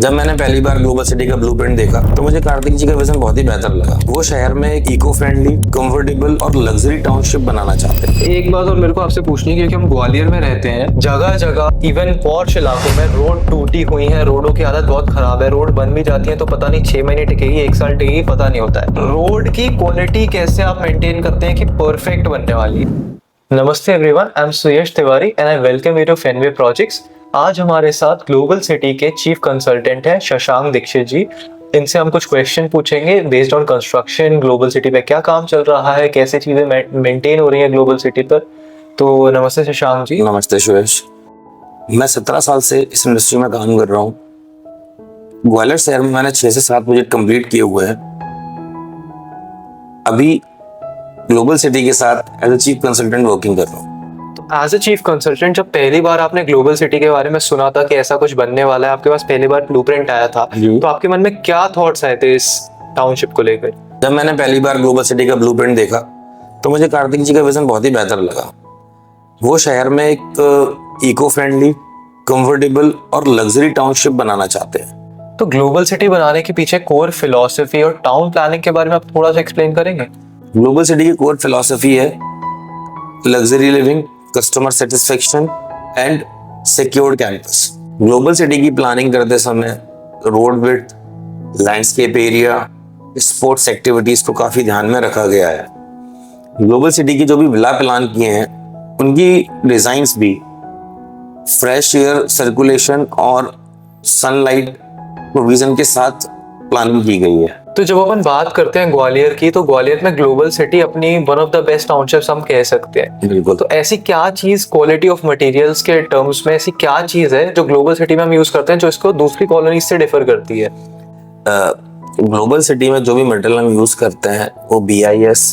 जब मैंने पहली बार ग्लोबल सिटी का ब्लूप्रिंट देखा तो मुझे कार्तिक जी का विजन बहुत ही बेहतर लगा। वो शहर में एक इको फ्रेंडली, कंफर्टेबल और लग्जरी टाउनशिप बनाना चाहते हैं। एक बात और मेरे को आपसे पूछनी है, क्योंकि हम ग्वालियर में रहते हैं, जगह जगह इवन पॉश इलाकों में रोड टूटी हुई है, रोडों की हालत बहुत खराब है, रोड बन भी जाती है तो पता नहीं 6 महीने टिकेगी, 1 साल टिकेगी, पता नहीं होता है। रोड की क्वालिटी कैसे आप मेंटेन करते हैं कि परफेक्ट बनने वाली है? नमस्ते everyone, I am Suyash Tiwari and I welcome you to Fenway projects. आज हमारे साथ ग्लोबल सिटी के चीफ कंसल्टेंट हैं शशांक दीक्षित जी। इनसे हम कुछ क्वेश्चन पूछेंगे based on construction, global city पे क्या काम चल रहा है, कैसे चीजें मेंटेन हो रही हैं ग्लोबल सिटी पर। तो नमस्ते शशांक जी। नमस्ते सुयश। मैं 17 साल से इस इंडस्ट्री में काम कर रहा हूँ। ग्वालियर शहर में मैंने 6 से 7 प्रोजेक्ट कंप्लीट किए हुए हैं। अभी ग्लोबल सिटी के साथ as a chief consultant working कर रहा हूँ। एज ए चीफ कंसल्टेंट, जब पहली बार आपने ग्लोबल सिटी के बारे में सुना था कि ऐसा कुछ बनने वाला है, आपके पास पहली बार ब्लूप्रिंट आया था, तो आपके मन में क्या थॉट्स आए थे इस टाउनशिप को लेकर? जब मैंने पहली बार ग्लोबल सिटी का ब्लूप्रिंट देखा तो मुझे कार्तिक जी का विजन बहुत ही बेहतर लगा। वो शहर में एक इको फ्रेंडली, कंफर्टेबल और लग्जरी टाउनशिप बनाना चाहते हैं। तो ग्लोबल सिटी बनाने के पीछे कोर फिलॉसफी और टाउन प्लानिंग के बारे में आप थोड़ा सा एक्सप्लेन करेंगे? ग्लोबल सिटी की कोर फिलॉसफी है luxury living, customer satisfaction and secured campus. Global city की प्लानिंग करते समय road width, landscape area, sports activities को काफी ध्यान में रखा गया है। ग्लोबल सिटी की जो भी विला प्लान किए हैं उनकी डिजाइन्स भी फ्रेश एयर सर्कुलेशन और सनलाइट प्रोविजन के साथ प्लानिंग की गई है। तो जब अपन बात करते हैं ग्वालियर की, तो ग्वालियर में ग्लोबल सिटी अपनी one of the best townships हम कह सकते हैं। बिल्कुल। तो ऐसी क्या चीज क्वालिटी ऑफ मटेरियल्स के टर्म्स में ऐसी क्या चीज है जो ग्लोबल सिटी में हम यूज करते हैं जो इसको दूसरी कॉलोनीज से डिफर करती है? ग्लोबल सिटी में जो भी मटेरियल हम यूज करते हैं वो BIS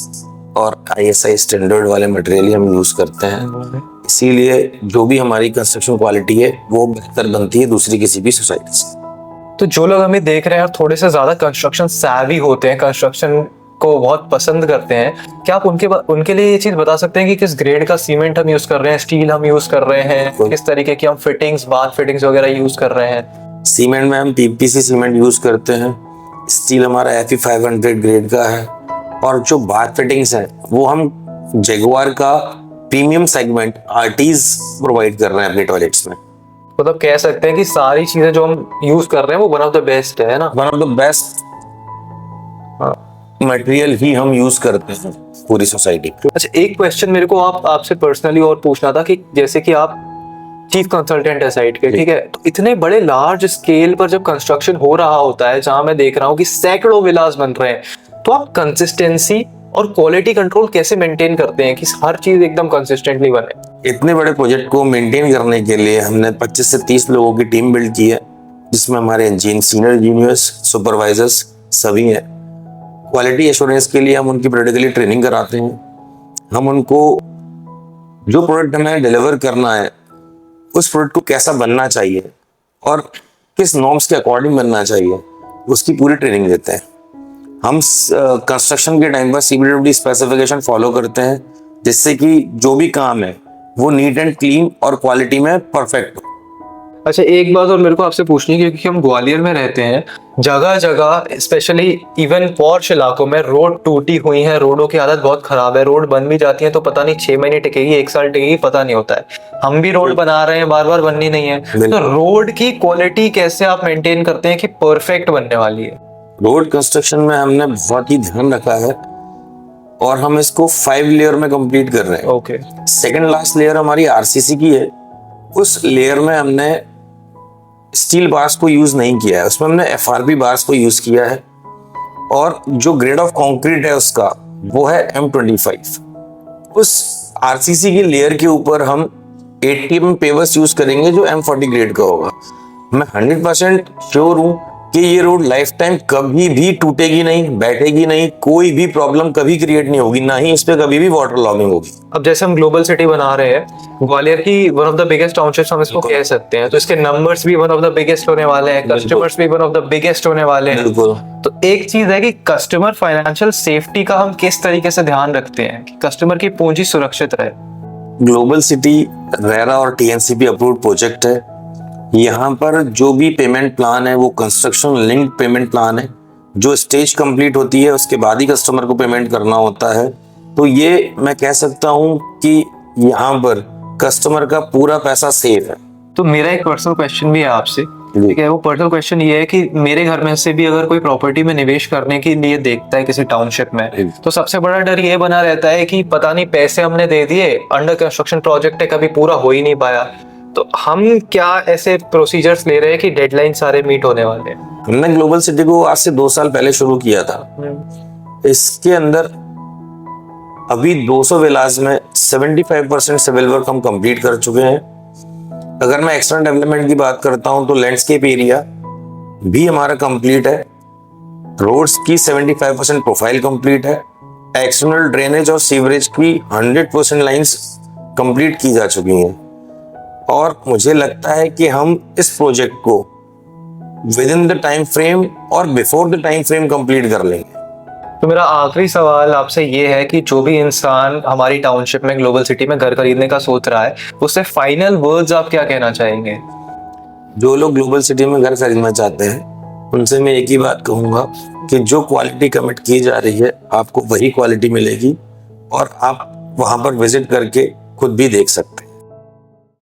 और ISI स्टैंडर्ड वाले मटेरियल हम यूज करते हैं। इसीलिए जो भी हमारी कंस्ट्रक्शन क्वालिटी है वो बेहतर बनती है दूसरी किसी भी सोसाइटी से। तो जो लोग हमें देख रहे हैं और थोड़े से ज्यादा कंस्ट्रक्शन savvy होते हैं, कंस्ट्रक्शन को बहुत पसंद करते हैं, क्या आप उनके लिए ये चीज बता सकते हैं कि किस ग्रेड का सीमेंट हम यूज कर रहे हैं, स्टील हम यूज कर रहे हैं, किस तरीके की हम फिटिंग्स, बाथ फिटिंग्स वगैरह यूज कर रहे हैं? सीमेंट में हम PPC सीमेंट यूज करते हैं। स्टील हमारा FE 500 ग्रेड का है और जो बाथ फिटिंग्स है वो हम जगुआर का प्रीमियम सेगमेंट आर्टीज प्रोवाइड कर रहे हैं अपने टॉयलेट्स में। मतलब कह सकते हैं कि सारी चीजें जो हम यूज कर रहे हैं वो वन ऑफ द बेस्ट है ना? One of the best material ही हम यूज करते हैं पूरी सोसाइटी। अच्छा, एक क्वेश्चन मेरे को आपसे पर्सनली और पूछना था कि जैसे कि आप चीफ कंसल्टेंट है साइट के, ठीक है, तो इतने बड़े लार्ज स्केल पर जब कंस्ट्रक्शन हो रहा होता है, जहां मैं देख रहा हूँ कि सैकड़ों विलास बन रहे हैं, तो आप कंसिस्टेंसी और क्वालिटी कंट्रोल कैसे मेंटेन करते हैं कि हर चीज एकदम कंसिस्टेंटली बने? इतने बड़े प्रोजेक्ट को मेंटेन करने के लिए हमने 25 से 30 लोगों की टीम बिल्ड की है, जिसमें हमारे सीनियर इंजीनियर्स, सुपरवाइजर्स सभी हैं। क्वालिटी एश्योरेंस के लिए हम उनकी पीरियडिकली ट्रेनिंग कराते हैं। हम उनको जो प्रोडक्ट हमें डिलीवर करना है उस प्रोडक्ट को कैसा बनना चाहिए और किस नॉर्म्स के अकॉर्डिंग बनना चाहिए उसकी पूरी ट्रेनिंग देते हैं। हम कंस्ट्रक्शन के टाइम पर CBWD स्पेसिफिकेशन फॉलो करते हैं, जिससे कि जो भी काम है वो नीट एंड क्लीन और क्वालिटी में परफेक्ट हो। अच्छा, एक बात और मेरे को आपसे पूछनी है, क्योंकि हम ग्वालियर में रहते हैं, जगह जगह स्पेशली इवन पॉश इलाकों में रोड टूटी हुई है, रोडों की हालत बहुत खराब है, रोड बन भी जाती है तो पता नहीं 6 महीने टिकेगी, 1 साल टिकेगी, पता नहीं होता है। हम भी रोड बना रहे हैं, बार बार बननी नहीं है। तो रोड की क्वालिटी कैसे आप मेंटेन करते हैं कि परफेक्ट बनने वाली है? रोड कंस्ट्रक्शन में हमने बहुत ही ध्यान रखा है और हम इसको 5 लेयर में कंप्लीट कर रहे हैं। ओके। सेकंड लास्ट लेयर हमारी RCC की है। उस लेयर में हमने स्टील बार्स को यूज नहीं किया है, उसमें हमने FRP बार्स को यूज किया है और जो ग्रेड ऑफ कंक्रीट है उसका वो है M25। उस RCC की लेयर के ऊपर हम 80 mm पेवर्स यूज करेंगे जो M40 ग्रेड का होगा। मैं 100% श्योर हूं कि ये रोड लाइफ टाइम कभी भी टूटेगी नहीं, बैठेगी नहीं, कोई भी प्रॉब्लम कभी क्रिएट नहीं होगी, ना ही इस पे कभी भी वाटर लॉगिंग होगी। अब जैसे हम ग्लोबल सिटी बना रहे हैं, ग्वालियर की one of the biggest townships हम इसको कह सकते हैं, तो इसके नंबर्स भी वन ऑफ द बिगेस्ट होने वाले हैं, कस्टमर्स भी वन ऑफ द बिगेस्ट होने वाले हैं। तो एक चीज है कि कस्टमर फाइनेंशियल सेफ्टी का हम किस तरीके से ध्यान रखते हैं कि कस्टमर की पूंजी सुरक्षित रहे? ग्लोबल सिटी रेरा और TNCP अप्रूव्ड प्रोजेक्ट है यहाँ पर जो भी पेमेंट प्लान है वो कंस्ट्रक्शन लिंक्ड पेमेंट प्लान है। जो स्टेज कंप्लीट होती है उसके बाद ही कस्टमर को पेमेंट करना होता है। तो ये मैं कह सकता हूँ कि यहाँ पर कस्टमर का पूरा पैसा सेफ है। तो मेरा एक पर्सनल क्वेश्चन भी है आपसे, जी। ठीक है। वो पर्सनल क्वेश्चन ये है कि मेरे घर में से भी अगर कोई प्रॉपर्टी में निवेश करने के लिए देखता है किसी टाउनशिप में, तो सबसे बड़ा डर ये बना रहता है कि पता नहीं पैसे हमने दे दिए, अंडर कंस्ट्रक्शन प्रोजेक्ट है, कभी पूरा हो ही नहीं पाया। तो हम क्या ऐसे प्रोसीजर्स ले रहे हैं कि डेडलाइन सारे मीट होने वाले हैं? हमने ग्लोबल सिटी को आज से 2 साल पहले शुरू किया था। इसके अंदर अभी 200 विलास में 75% सिविल वर्क हम कंप्लीट कर चुके हैं। अगर मैं एक्सटर्नल डेवलपमेंट की बात करता हूं तो लैंडस्केप एरिया भी हमारा कंप्लीट है। रोड्स की 75% प्रोफाइल कंप्लीट है। एक्सटर्नल ड्रेनेज और सीवरेज की 100% लाइंस कंप्लीट की जा चुकी हैं। और मुझे लगता है कि हम इस प्रोजेक्ट को within the time frame और before the time frame complete कर लेंगे। तो मेरा आखिरी सवाल आपसे ये है कि जो भी इंसान हमारी टाउनशिप में, ग्लोबल सिटी में घर खरीदने का सोच रहा है, उससे फाइनल वर्ड्स आप क्या कहना चाहेंगे? जो लोग ग्लोबल सिटी में घर खरीदना चाहते हैं उनसे मैं एक ही बात कहूंगा कि जो क्वालिटी कमिट की जा रही है आपको वही क्वालिटी मिलेगी और आप वहां पर विजिट करके खुद भी देख सकते हैं।